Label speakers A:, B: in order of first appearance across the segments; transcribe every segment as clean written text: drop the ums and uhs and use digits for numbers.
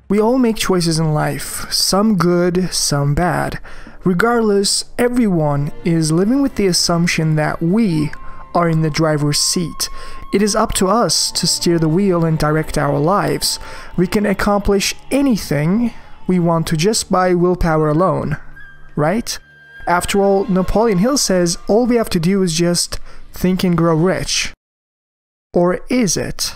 A: We all make choices in life, some good, some bad. Regardless, everyone is living with the assumption that we are in the driver's seat. It is up to us to steer the wheel and direct our lives. We can accomplish anything we want to just by willpower alone, right? After all, Napoleon Hill says all we have to do is just think and grow rich. Or is it?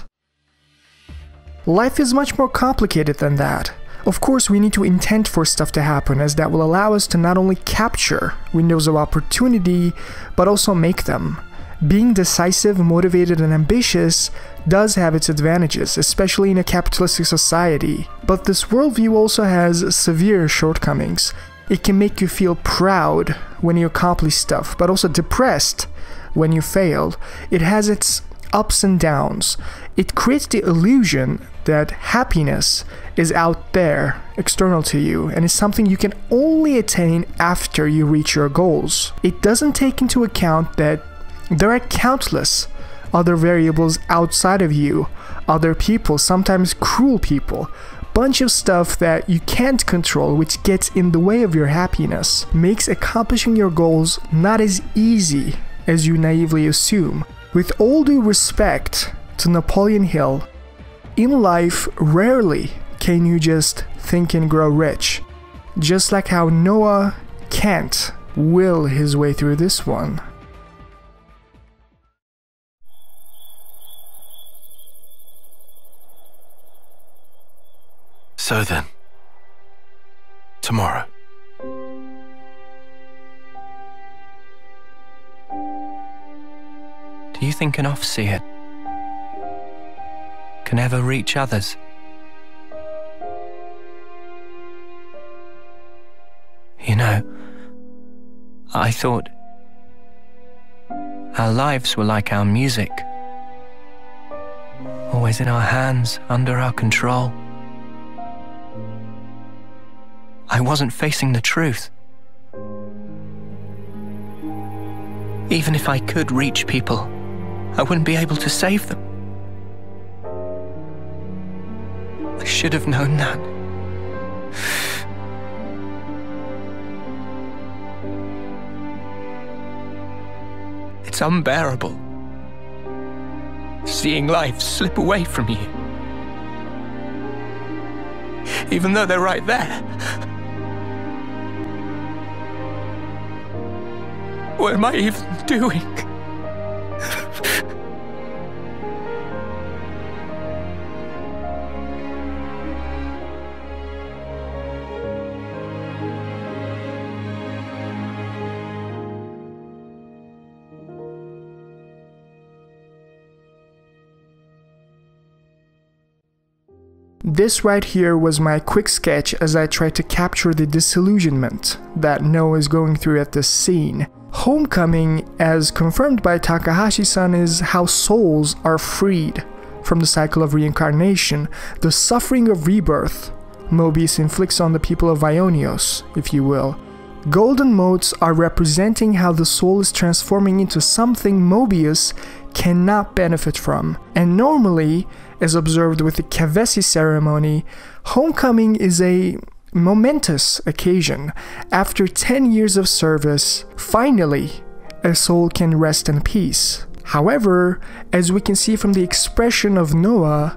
A: Life is much more complicated than that. Of course, we need to intend for stuff to happen, as that will allow us to not only capture windows of opportunity, but also make them. Being decisive, motivated, and ambitious does have its advantages, especially in a capitalistic society. But this worldview also has severe shortcomings. It can make you feel proud when you accomplish stuff, but also depressed when you fail. It has its ups and downs. It creates the illusion that happiness is out there, external to you, and is something you can only attain after you reach your goals. It doesn't take into account that there are countless other variables outside of you, other people, sometimes cruel people, bunch of stuff that you can't control which gets in the way of your happiness, makes accomplishing your goals not as easy as you naively assume. With all due respect to Napoleon Hill, in life, rarely can you just think and grow rich. Just like how Noah can't will his way through this one.
B: So then, tomorrow.
C: Do you think an off-seer can ever reach others? You know, I thought our lives were like our music, always in our hands, under our control. I wasn't facing the truth. Even if I could reach people, I wouldn't be able to save them. I should have known that. It's unbearable, seeing life slip away from you, even though they're right there. What am I even doing?
A: This right here was my quick sketch as I tried to capture the disillusionment that Noah is going through at this scene. Homecoming, as confirmed by Takahashi-san, is how souls are freed from the cycle of reincarnation, the suffering of rebirth Moebius inflicts on the people of Ionios, if you will. Golden motes are representing how the soul is transforming into something Moebius cannot benefit from. And normally, as observed with the Kavesi ceremony, homecoming is a momentous occasion. After 10 years of service, finally, a soul can rest in peace. However, as we can see from the expression of Noah,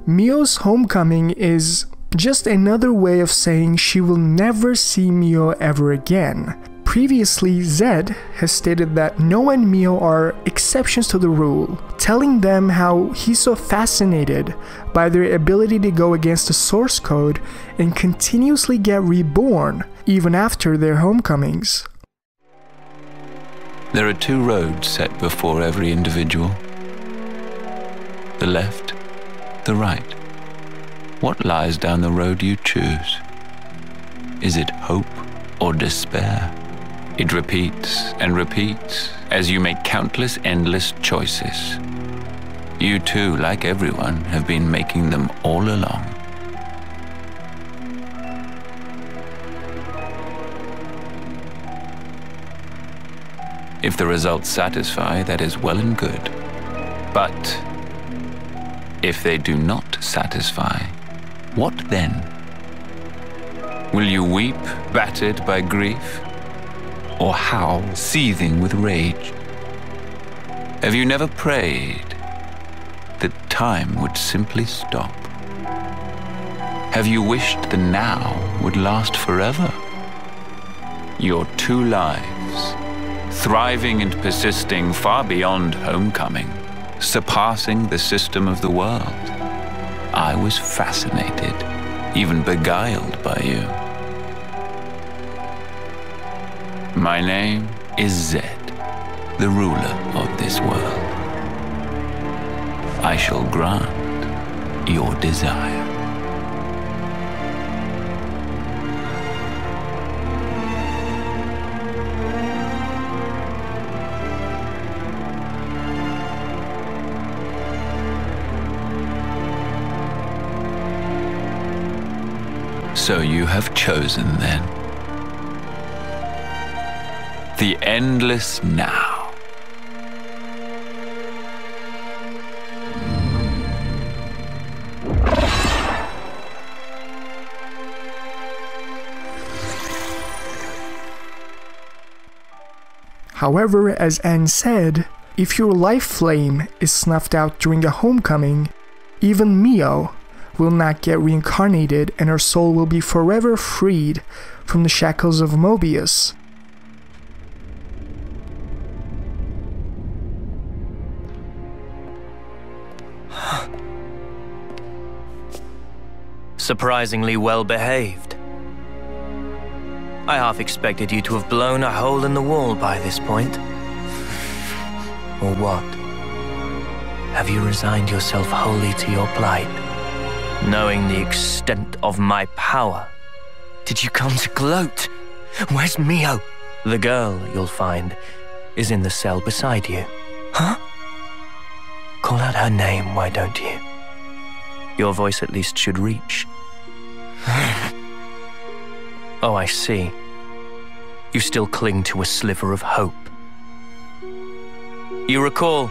A: Mio's homecoming is just another way of saying she will never see Mio ever again. Previously, Zed has stated that Noah and Mio are exceptions to the rule, telling them how he's so fascinated by their ability to go against the source code and continuously get reborn even after their homecomings.
D: There are two roads set before every individual. The left, the right. What lies down the road you choose? Is it hope or despair? It repeats and repeats as you make countless endless choices. You too, like everyone, have been making them all along. If the results satisfy, that is well and good. But if they do not satisfy, what then? Will you weep, battered by grief, or howl, seething with rage? Have you never prayed that time would simply stop? Have you wished the now would last forever? Your 2 lives, thriving and persisting far beyond homecoming, surpassing the system of the world. I was fascinated, even beguiled by you. My name is Zed, the ruler of this world. I shall grant your desire. So you have chosen, then, the endless now.
A: However, as Anne said, if your life flame is snuffed out during a homecoming, even Mio will not get reincarnated and her soul will be forever freed from the shackles of Moebius.
B: Surprisingly well behaved. I half expected you to have blown a hole in the wall by this point. Or what? Have you resigned yourself wholly to your plight? Knowing the extent of my power, did you come to gloat? Where's Mio? The girl, you'll find, is in the cell beside you. Huh? Call out her name, why don't you? Your voice at least should reach. Oh, I see. You still cling to a sliver of hope. You recall,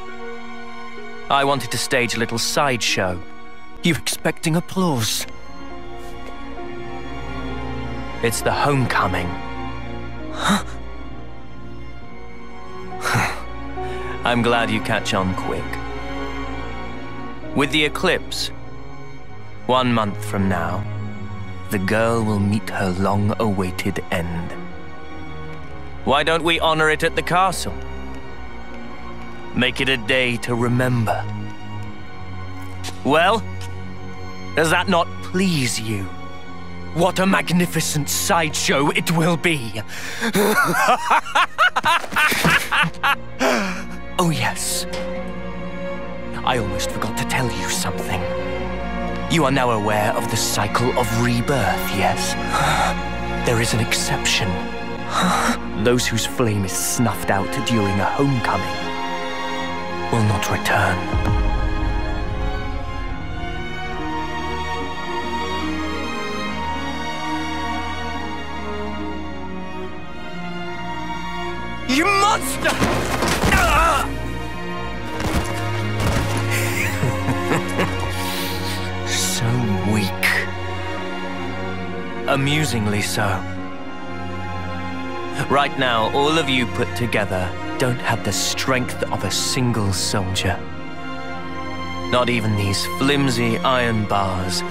B: I wanted to stage a little sideshow. You expecting applause? It's the homecoming. Huh? I'm glad you catch on quick. With the eclipse, 1 month from now, the girl will meet her long-awaited end. Why don't we honor it at the castle? Make it a day to remember. Well, does that not please you? What a magnificent sideshow it will be! Oh yes. I almost forgot to tell you something. You are now aware of the cycle of rebirth, yes? There is an exception. Those whose flame is snuffed out during a homecoming will not return. You monster! So weak. Amusingly so. Right now, all of you put together don't have the strength of a single soldier. Not even these flimsy iron bars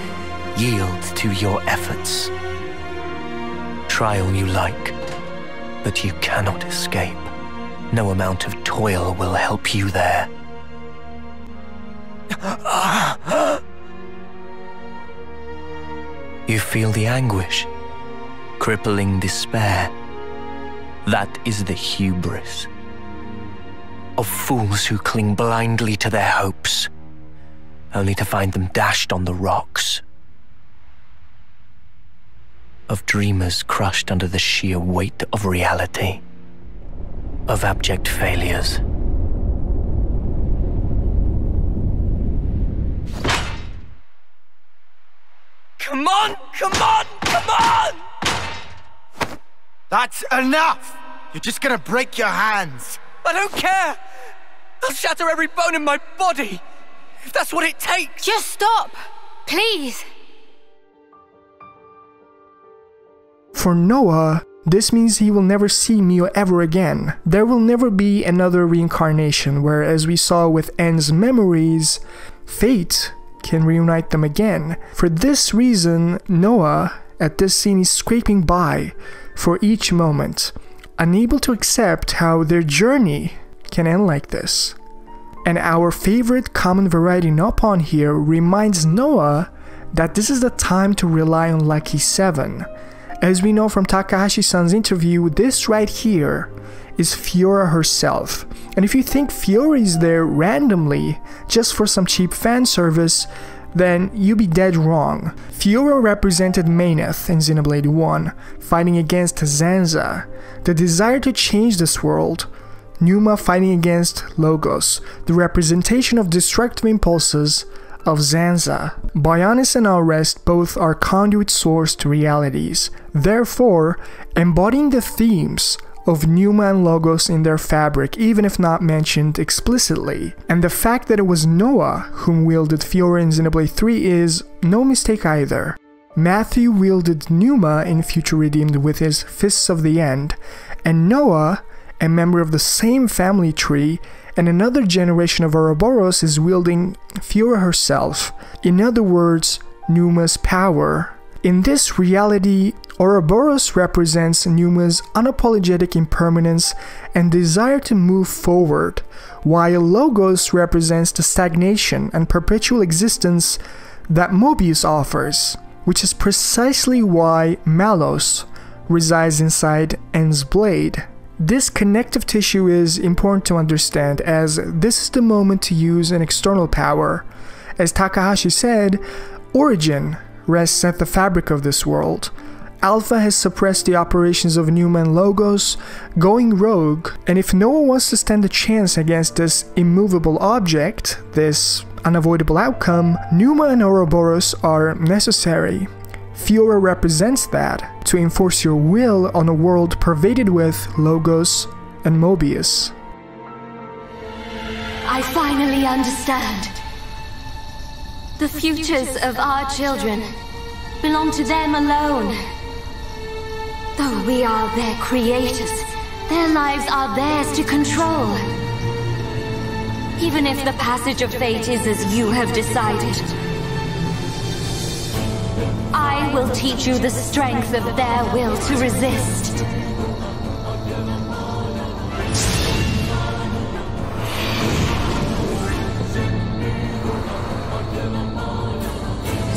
B: yield to your efforts. Try all you like, but you cannot escape. No amount of toil will help you there. You feel the anguish, crippling despair. That is the hubris of fools who cling blindly to their hopes, only to find them dashed on the rocks. Of dreamers crushed under the sheer weight of reality. Of abject failures. Come on! Come on! Come on!
E: That's enough! You're just gonna break your hands.
B: I don't care! I'll shatter every bone in my body, if that's what it takes!
F: Just stop! Please!
A: for Noah, this means he will never see Mio ever again. There will never be another reincarnation where, as we saw with N's memories, fate can reunite them again. For this reason, Noah, at this scene, is scraping by for each moment, unable to accept how their journey can end like this. And our favorite common variety Nopon here reminds Noah that this is the time to rely on Lucky 7. As we know from Takahashi-san's interview, this right here is Fiora herself. And if you think Fiora is there randomly, just for some cheap fan service, then you'd be dead wrong. Fiora represented Meyneth in Xenoblade 1, fighting against Zanza, the desire to change this world. Pneuma fighting against Logos, the representation of destructive impulses of Zanza. Bionis and Arrest both are conduit source to realities, therefore embodying the themes of Pneuma and Logos in their fabric, even if not mentioned explicitly. And the fact that it was Noah whom wielded Fiora in Xenoblade 3 is no mistake either. Matthew wielded Pneuma in Future Redeemed with his Fists of the End, and Noah, a member of the same family tree, and another generation of Ouroboros, is wielding Fiora herself. In other words, Pneuma's power. In this reality, Ouroboros represents Pneuma's unapologetic impermanence and desire to move forward, while Logos represents the stagnation and perpetual existence that Moebius offers, which is precisely why Malos resides inside N's blade. This connective tissue is important to understand, as this is the moment to use an external power. As Takahashi said, Origin rests at the fabric of this world. Alpha has suppressed the operations of Pneuma and Logos, going rogue, and if no one wants to stand a chance against this immovable object, this unavoidable outcome, Pneuma and Ouroboros are necessary. Fiora represents that, to enforce your will on a world pervaded with Logos and Moebius.
F: I finally understand. The futures of our children belong to them alone. Though we are their creators, their lives are theirs to control. Even if the passage of fate is as you have decided, I will teach you the strength of their will to resist.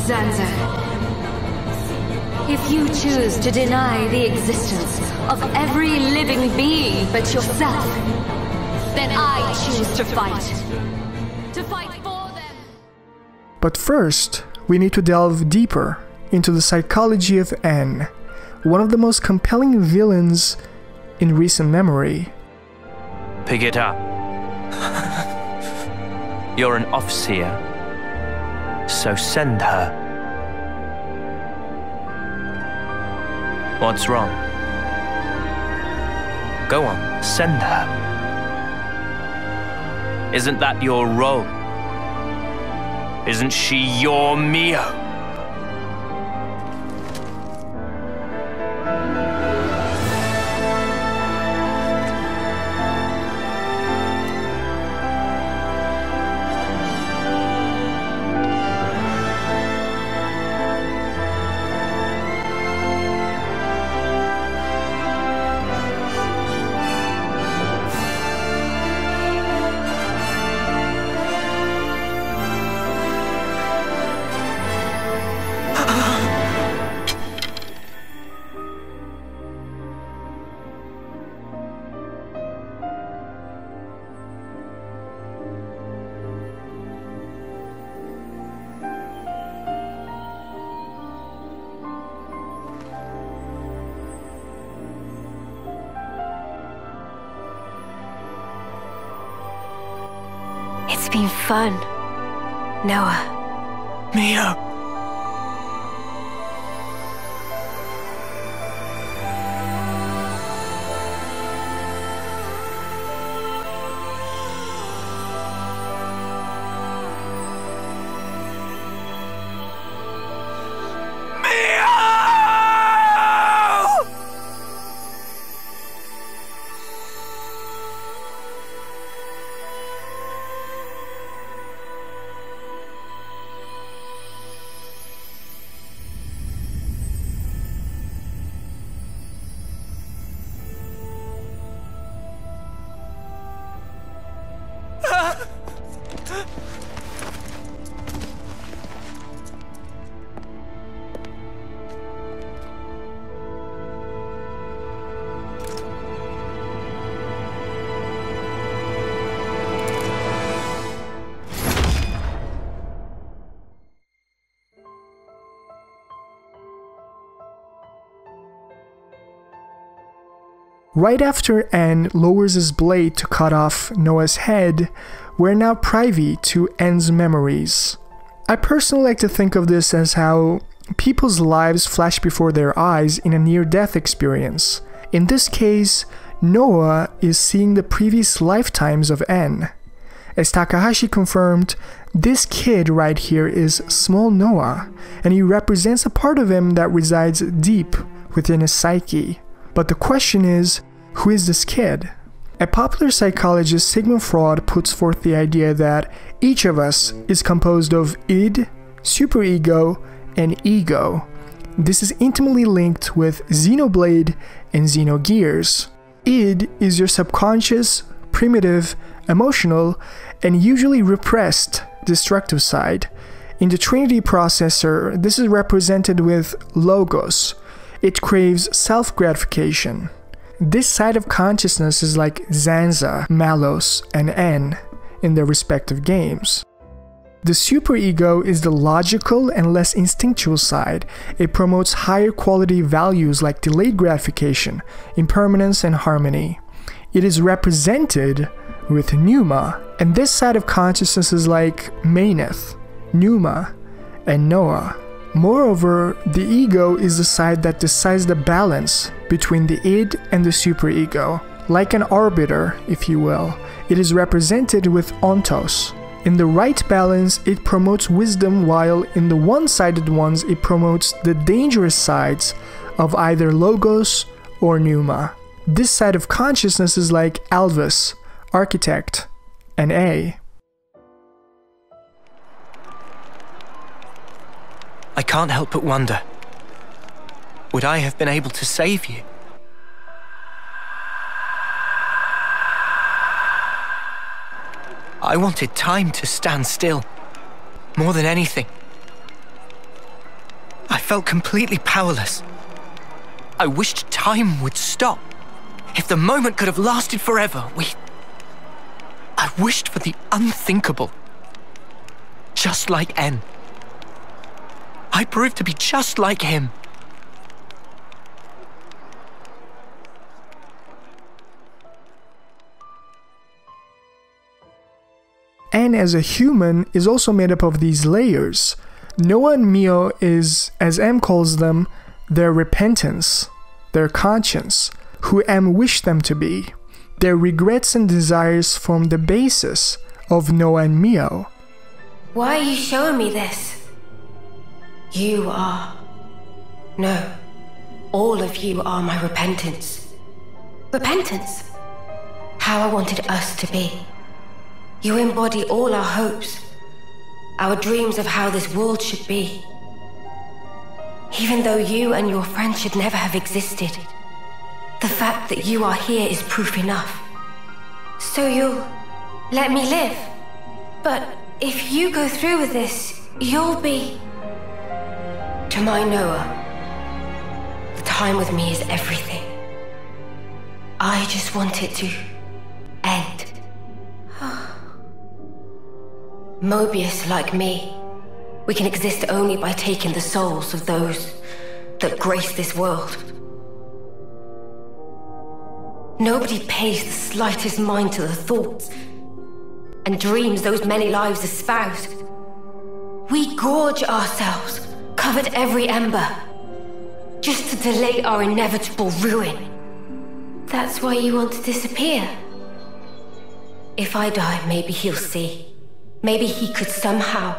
F: Zanza, if you choose to deny the existence of every living being but yourself, then I choose to fight. To fight for them.
A: But first, we need to delve deeper into the psychology of N, one of the most compelling villains in recent memory.
B: Pick it up. You're an Offseer, so send her. What's wrong? Go on, send her. Isn't that your role? Isn't she your Mio?
F: It's been fun, Noah.
C: Mio.
A: Right after N lowers his blade to cut off Noah's head, we're now privy to N's memories. I personally like to think of this as how people's lives flash before their eyes in a near-death experience. In this case, Noah is seeing the previous lifetimes of N. As Takahashi confirmed, this kid right here is small Noah, and he represents a part of him that resides deep within his psyche. But the question is, who is this kid? A popular psychologist, Sigmund Freud, puts forth the idea that each of us is composed of id, superego, and ego. This is intimately linked with Xenoblade and Xenogears. Id is your subconscious, primitive, emotional, and usually repressed destructive side. In the Trinity processor, this is represented with logos. It craves self-gratification. This side of consciousness is like Zanza, Malos, and N in their respective games. The superego is the logical and less instinctual side. It promotes higher quality values like delayed gratification, impermanence, and harmony. It is represented with Pneuma, and this side of consciousness is like Meyneth, Pneuma, and Noah. Moreover, the ego is the side that decides the balance between the id and the superego. Like an arbiter, if you will, it is represented with Ontos. In the right balance, it promotes wisdom, while in the one-sided ones, it promotes the dangerous sides of either logos or Pneuma. This side of consciousness is like Alvis, architect, and A.
C: I can't help but wonder, would I have been able to save you? I wanted time to stand still, more than anything. I felt completely powerless. I wished time would stop. If the moment could have lasted forever, I wished for the unthinkable. Just like N. I proved to be just like him.
A: N as a human is also made up of these layers. Noah and Mio is, as M calls them, their repentance, their conscience, who M wished them to be. Their regrets and desires form the basis of Noah and Mio.
G: Why are you showing me this? You are... No. All of you are my repentance. Repentance? How I wanted us to be. You embody all our hopes, our dreams of how this world should be. Even though you and your friends should never have existed, the fact that you are here is proof enough. So you'll let me live. But if you go through with this, you'll be... To my Noah, the time with me is everything. I just want it to end. Moebius, like me, we can exist only by taking the souls of those that grace this world. Nobody pays the slightest mind to the thoughts and dreams those many lives espouse. We gorge ourselves, covered every ember, just to delay our inevitable ruin. That's why you want to disappear. If I die, maybe he'll see. Maybe he could somehow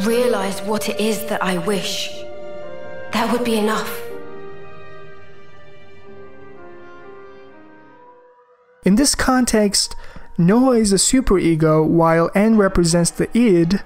G: realize what it is that I wish. That would be enough.
A: In this context, Noah is a superego while N represents the id,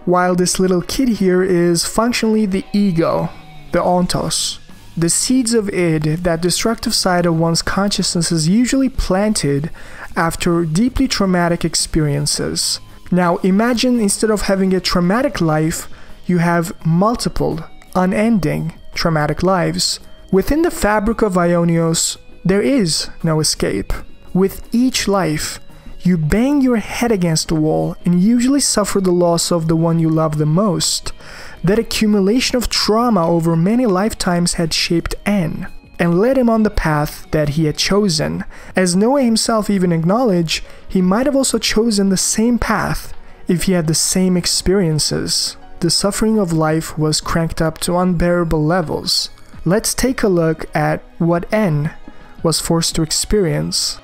A: while this little kid here is functionally the ego, the ontos. The seeds of id, that destructive side of one's consciousness, is usually planted after deeply traumatic experiences. Now imagine instead of having a traumatic life, you have multiple, unending, traumatic lives. Within the fabric of Ionios, there is no escape. With each life, you bang your head against the wall and usually suffer the loss of the one you love the most. That accumulation of trauma over many lifetimes had shaped N. and led him on the path that he had chosen. As Noah himself even acknowledged, he might have also chosen the same path if he had the same experiences. The suffering of life was cranked up to unbearable levels. Let's take a look at what N was forced to experience.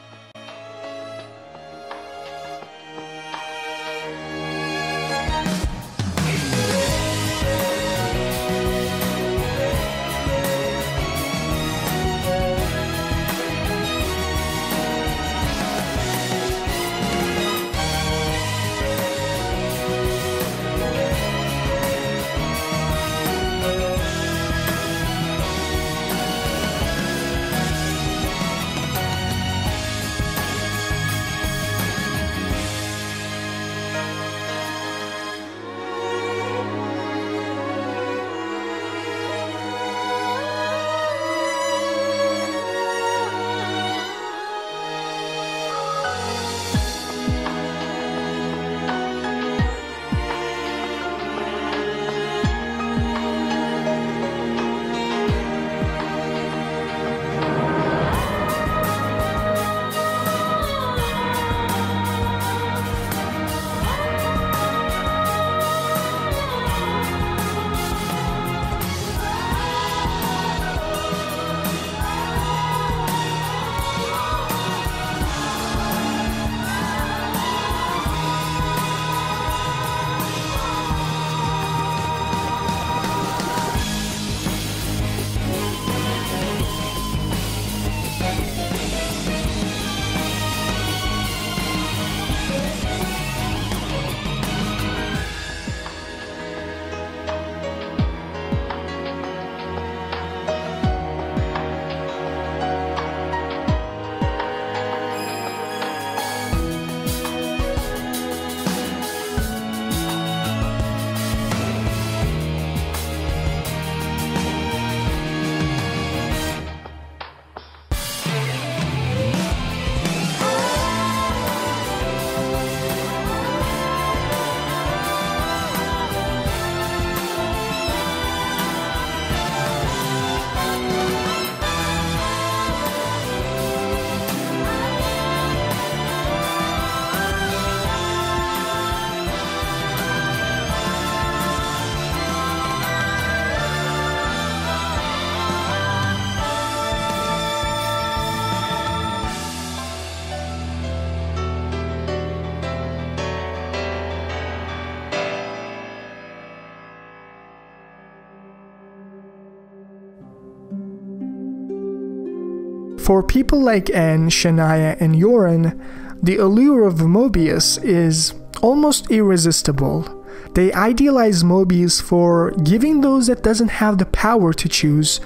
A: For people like N, Shania, and Joran, the allure of Moebius is almost irresistible. They idealize Moebius for giving those that doesn't have the power to choose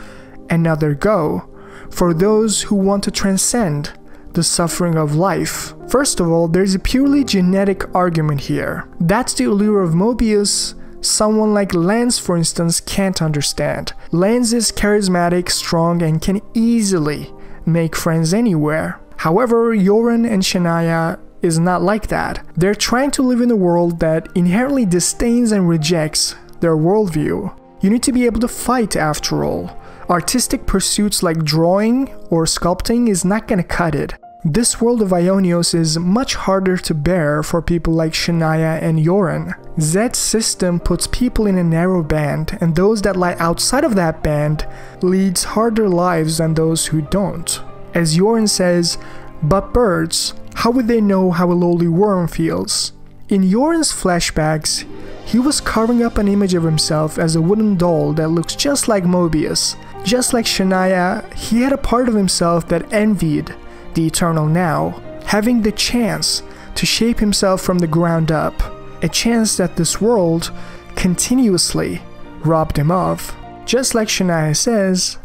A: another go, for those who want to transcend the suffering of life. First of all, there's a purely genetic argument here. That's the allure of Moebius someone like Lance, for instance, can't understand. Lance is charismatic, strong, and can easily make friends anywhere. However, Joran and Shania is not like that. They're trying to live in a world that inherently disdains and rejects their worldview. You need to be able to fight after all. Artistic pursuits like drawing or sculpting is not gonna cut it. This world of Ionios is much harder to bear for people like Shania and Joran. Zed's system puts people in a narrow band, and those that lie outside of that band leads harder lives than those who don't. As Joran says, "But birds, how would they know how a lowly worm feels?" In Joran's flashbacks, he was carving up an image of himself as a wooden doll that looks just like Moebius. Just like Shania, he had a part of himself that envied the eternal now, having the chance to shape himself from the ground up, a chance that this world continuously robbed him of. Just like Shania says,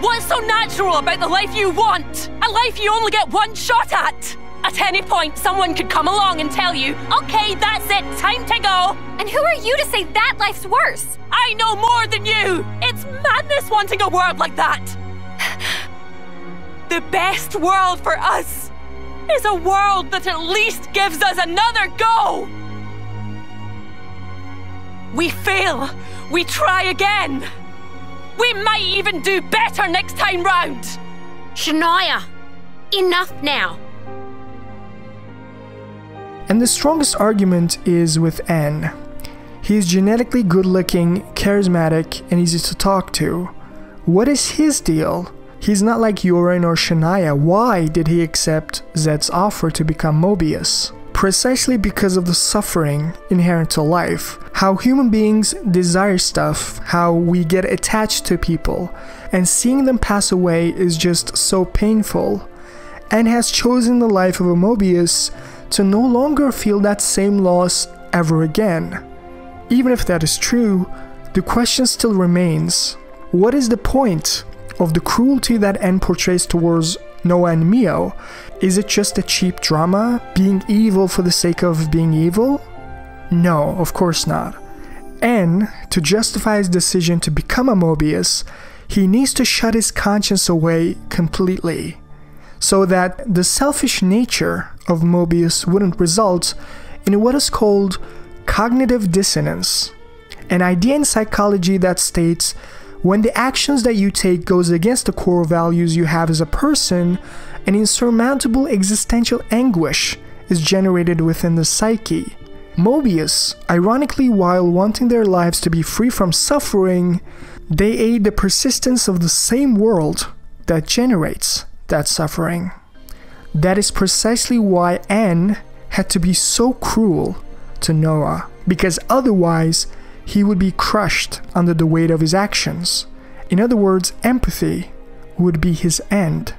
H: "What's so natural about the life you want? A life you only get one shot at? At any point, someone could come along and tell you, okay, that's it, time to go."
I: And who are you to say that life's worse?
H: I know more than you. It's madness wanting a world like that. The best world for us is a world that at least gives us another go. We fail, we try again. We might even do better next time round!
I: Shania, enough now.
A: And the strongest argument is with N. He is genetically good-looking, charismatic, and easy to talk to. What is his deal? He's not like Joran or Shania. Why did he accept Zed's offer to become Moebius? Precisely because of the suffering inherent to life. How human beings desire stuff, how we get attached to people, and seeing them pass away is just so painful. And has chosen the life of a Moebius to no longer feel that same loss ever again. Even if that is true, the question still remains. What is the point of the cruelty that N portrays towards Noah and Mio? Is it just a cheap drama, being evil for the sake of being evil? No, of course not. N, to justify his decision to become a Moebius, he needs to shut his conscience away completely, so that the selfish nature of Moebius wouldn't result in what is called cognitive dissonance, an idea in psychology that states when the actions that you take goes against the core values you have as a person, an insurmountable existential anguish is generated within the psyche. Moebius, ironically, while wanting their lives to be free from suffering, they aid the persistence of the same world that generates that suffering. That is precisely why N had to be so cruel to Noah, because otherwise he would be crushed under the weight of his actions. In other words, empathy would be his end.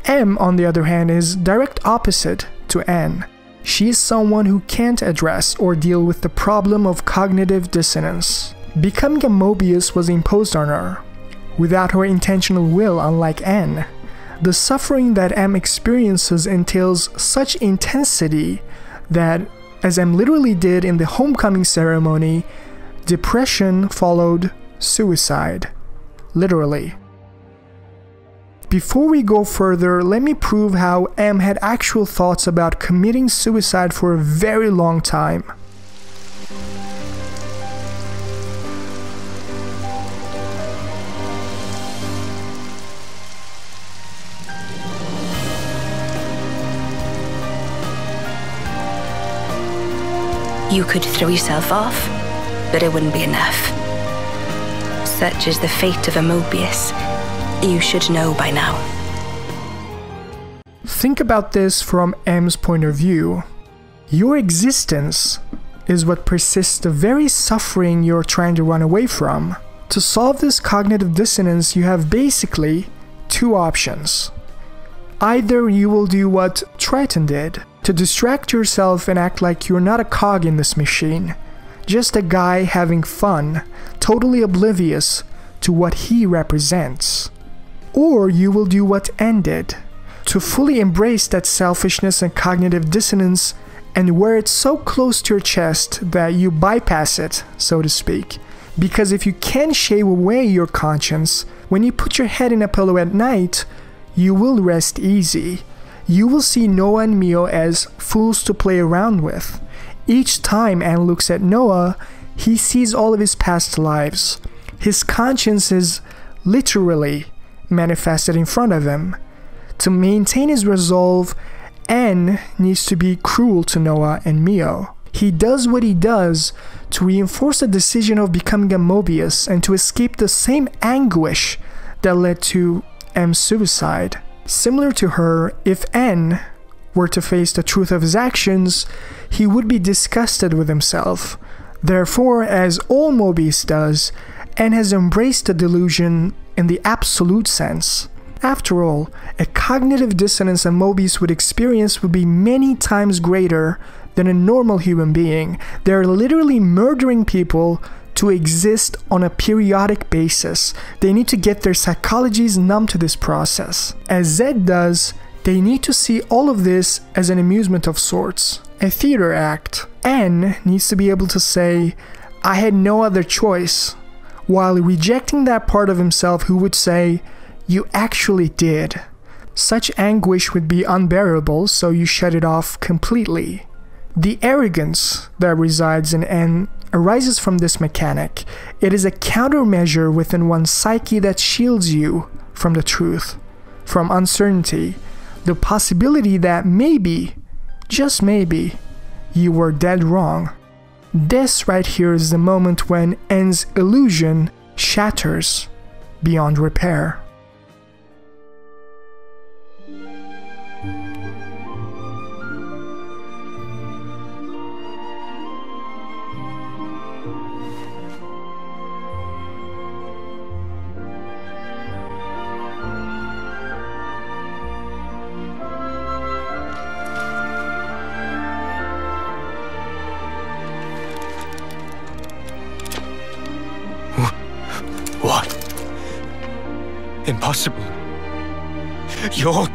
A: M, on the other hand, is direct opposite to N. She is someone who can't address or deal with the problem of cognitive dissonance. Becoming a Moebius was imposed on her, without her intentional will, unlike N. The suffering that M experiences entails such intensity that, as M literally did in the homecoming ceremony, depression followed suicide. Literally. Before we go further, let me prove how M had actual thoughts about committing suicide for a very long time.
G: You could throw yourself off, but it wouldn't be enough. Such is the fate of a Moebius. You should know by now.
A: Think about this from M's point of view. Your existence is what persists the very suffering you're trying to run away from. To solve this cognitive dissonance, you have basically two options. Either you will do what Triton did, to distract yourself and act like you're not a cog in this machine, just a guy having fun, totally oblivious to what he represents. Or you will do what N did, to fully embrace that selfishness and cognitive dissonance and wear it so close to your chest that you bypass it, so to speak. Because if you can shave away your conscience, when you put your head in a pillow at night, you will rest easy. You will see Noah and Mio as fools to play around with. Each time N looks at Noah, he sees all of his past lives. His conscience is literally manifested in front of him. To maintain his resolve, N needs to be cruel to Noah and Mio. He does what he does to reinforce the decision of becoming a Moebius and to escape the same anguish that led to M's suicide. Similar to her, if N were to face the truth of his actions, he would be disgusted with himself. Therefore, as all Moebius does, N has embraced the delusion in the absolute sense. After all, a cognitive dissonance a Moebius would experience would be many times greater than a normal human being. They are literally murdering people to exist on a periodic basis. They need to get their psychologies numb to this process. As Zed does, they need to see all of this as an amusement of sorts, a theater act. N needs to be able to say, I had no other choice, while rejecting that part of himself who would say, you actually did. Such anguish would be unbearable, so you shut it off completely. The arrogance that resides in N arises from this mechanic. It is a countermeasure within one's psyche that shields you from the truth, from uncertainty, the possibility that maybe, just maybe, you were dead wrong. This right here is the moment when N's illusion shatters beyond repair.
C: What? Impossible. You're...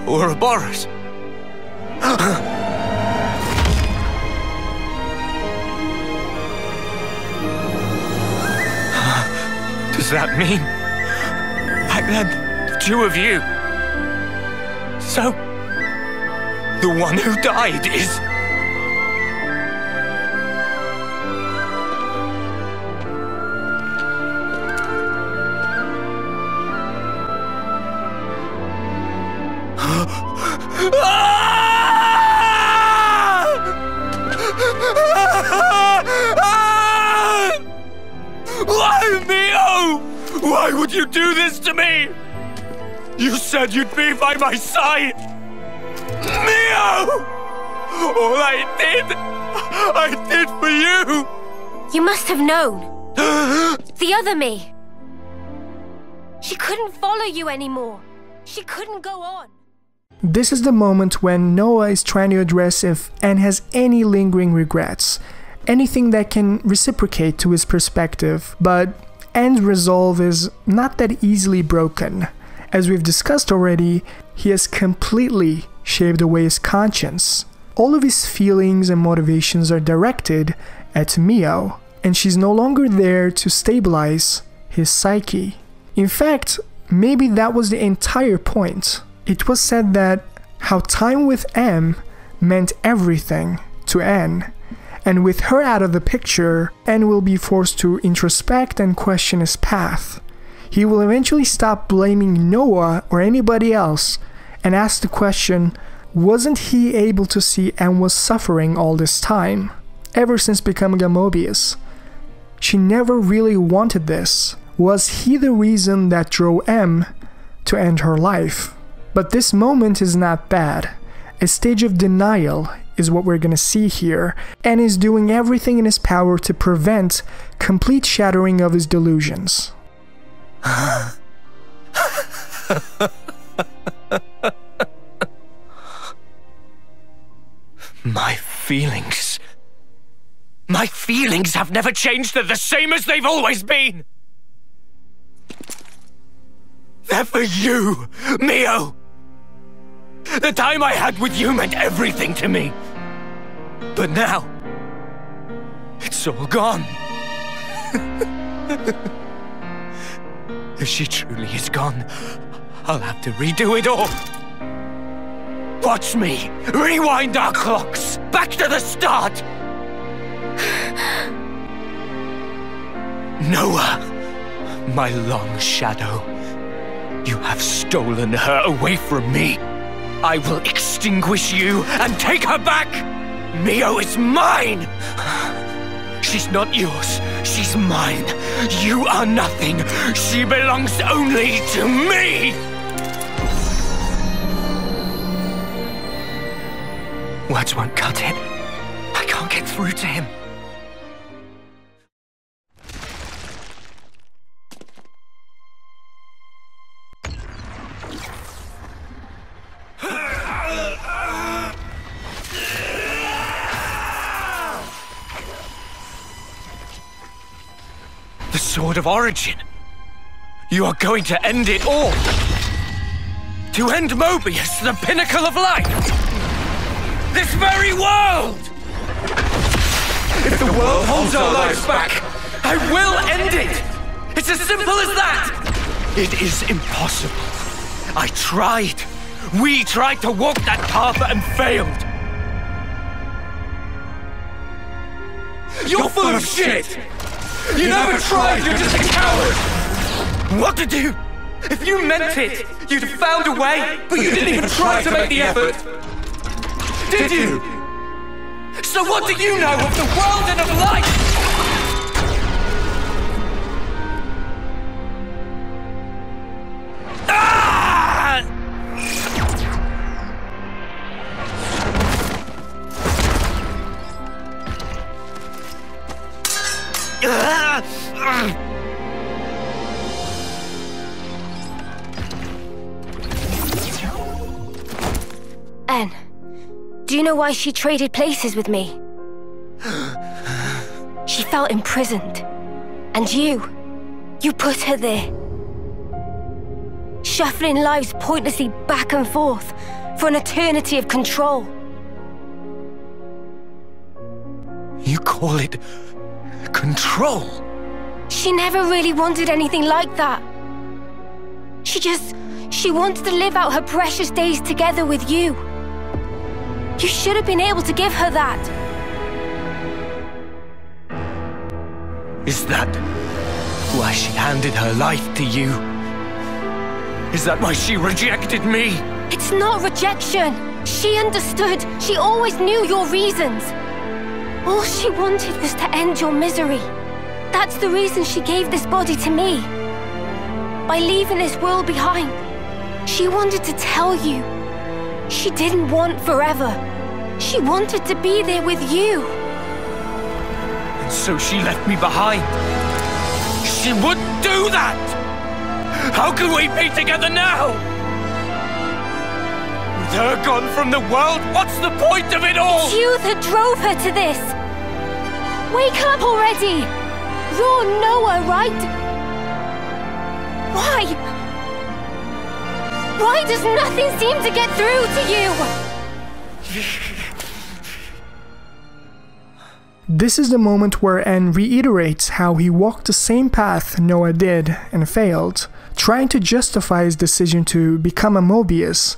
C: Ouroboros. Does that mean... back then, the two of you... So... the one who died is... Why, Mio? Why would you do this to me? You said you'd be by my side. Mio! All I did for you.
G: You must have known. The other me. She couldn't follow you anymore. She couldn't go on.
A: This is the moment when Noah is trying to address if N has any lingering regrets, anything that can reciprocate to his perspective, but N's resolve is not that easily broken. As we've discussed already, he has completely shaved away his conscience. All of his feelings and motivations are directed at Mio, and she's no longer there to stabilize his psyche. In fact, maybe that was the entire point. It was said that how time with M meant everything to N, and with her out of the picture, N will be forced to introspect and question his path. He will eventually stop blaming Noah or anybody else and ask the question, wasn't he able to see N was suffering all this time, ever since becoming a Moebius? She never really wanted this. Was he the reason that drove M to end her life? But this moment is not bad. A stage of denial is what we're gonna see here, and is doing everything in his power to prevent complete shattering of his delusions.
C: My feelings have never changed. They're the same as they've always been. They're for you, Mio. The time I had with you meant everything to me. But now, it's all gone. If she truly is gone, I'll have to redo it all. Watch me rewind our clocks back to the start. Noah, my long shadow, you have stolen her away from me. I will extinguish you and take her back! Mio is mine! She's not yours, she's mine. You are nothing. She belongs only to me! Words won't cut it. I can't get through to him. The Sword of Origin. You are going to end it all. To end Moebius, the pinnacle of life. This very world! If the world holds our lives back, I will end it! It's as simple as that! It is impossible. I tried. We tried to walk that path and failed. You're full of shit! You never tried, you're just a coward! What to do? If you meant it, you'd have found a way, but you didn't even try to make the effort. Did you? So what do you know of the world and of life?
G: Anne, do you know why she traded places with me? She felt imprisoned. And you put her there. Shuffling lives pointlessly back and forth for an eternity of control.
C: You call it control?
G: She never really wanted anything like that. She wanted to live out her precious days together with you. You should have been able to give her that.
C: Is that why she handed her life to you? Is that why she rejected me?
G: It's not rejection. She understood. She always knew your reasons. All she wanted was to end your misery. That's the reason she gave this body to me. By leaving this world behind, she wanted to tell you she didn't want forever. She wanted to be there with you.
C: And so she left me behind. She wouldn't do that! How can we be together now? With her gone from the world, what's the point of it all?
G: It's you that drove her to this. Wake up already! You're Noah, right? Why? Why does nothing seem to get through to you?
A: This is the moment where Anne reiterates how he walked the same path Noah did and failed, trying to justify his decision to become a Moebius,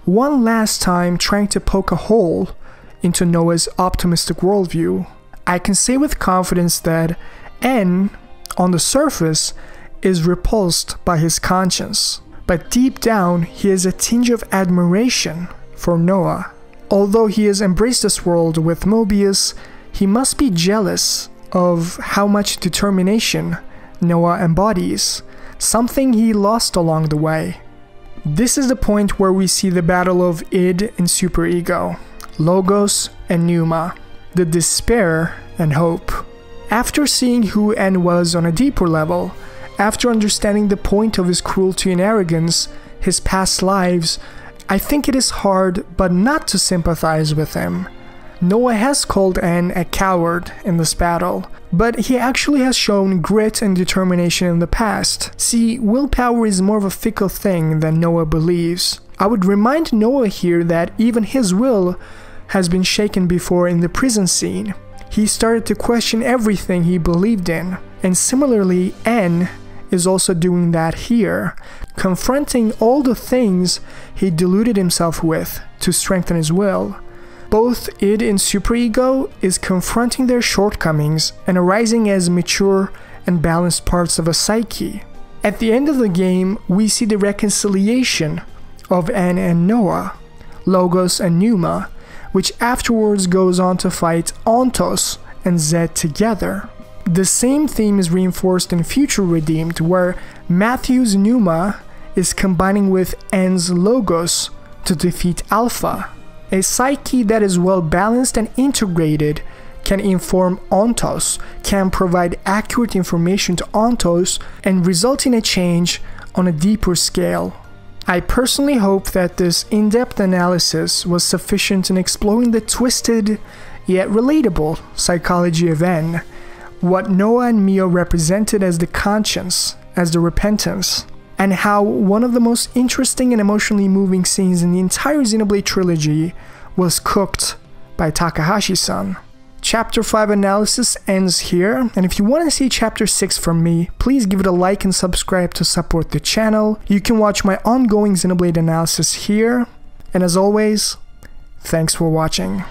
A: one last time trying to poke a hole into Noah's optimistic worldview. I can say with confidence that N, on the surface, is repulsed by his conscience, but deep down he has a tinge of admiration for Noah. Although he has embraced this world with Moebius, he must be jealous of how much determination Noah embodies, something he lost along the way. This is the point where we see the battle of id and superego, logos and pneuma, the despair and hope. After seeing who N was on a deeper level, after understanding the point of his cruelty and arrogance, his past lives, I think it is hard but not to sympathize with him. Noah has called N a coward in this battle, but he actually has shown grit and determination in the past. See, willpower is more of a fickle thing than Noah believes. I would remind Noah here that even his will has been shaken before in the prison scene. He started to question everything he believed in, and similarly, N is also doing that here, confronting all the things he deluded himself with to strengthen his will. Both id and superego is confronting their shortcomings and arising as mature and balanced parts of a psyche. At the end of the game, we see the reconciliation of N and Noah, Logos and Pneuma, which afterwards goes on to fight Ontos and Zed together. The same theme is reinforced in Future Redeemed, where Matthew's Pneuma is combining with N's Logos to defeat Alpha. A psyche that is well balanced and integrated can inform Ontos, can provide accurate information to Ontos, and result in a change on a deeper scale. I personally hope that this in-depth analysis was sufficient in exploring the twisted yet relatable psychology of N, what Noah and Mio represented as the conscience, as the repentance, and how one of the most interesting and emotionally moving scenes in the entire Xenoblade trilogy was cooked by Takahashi-san. Chapter 5 analysis ends here, and if you want to see Chapter 6 from me, please give it a like and subscribe to support the channel. You can watch my ongoing Xenoblade analysis here, and as always, thanks for watching.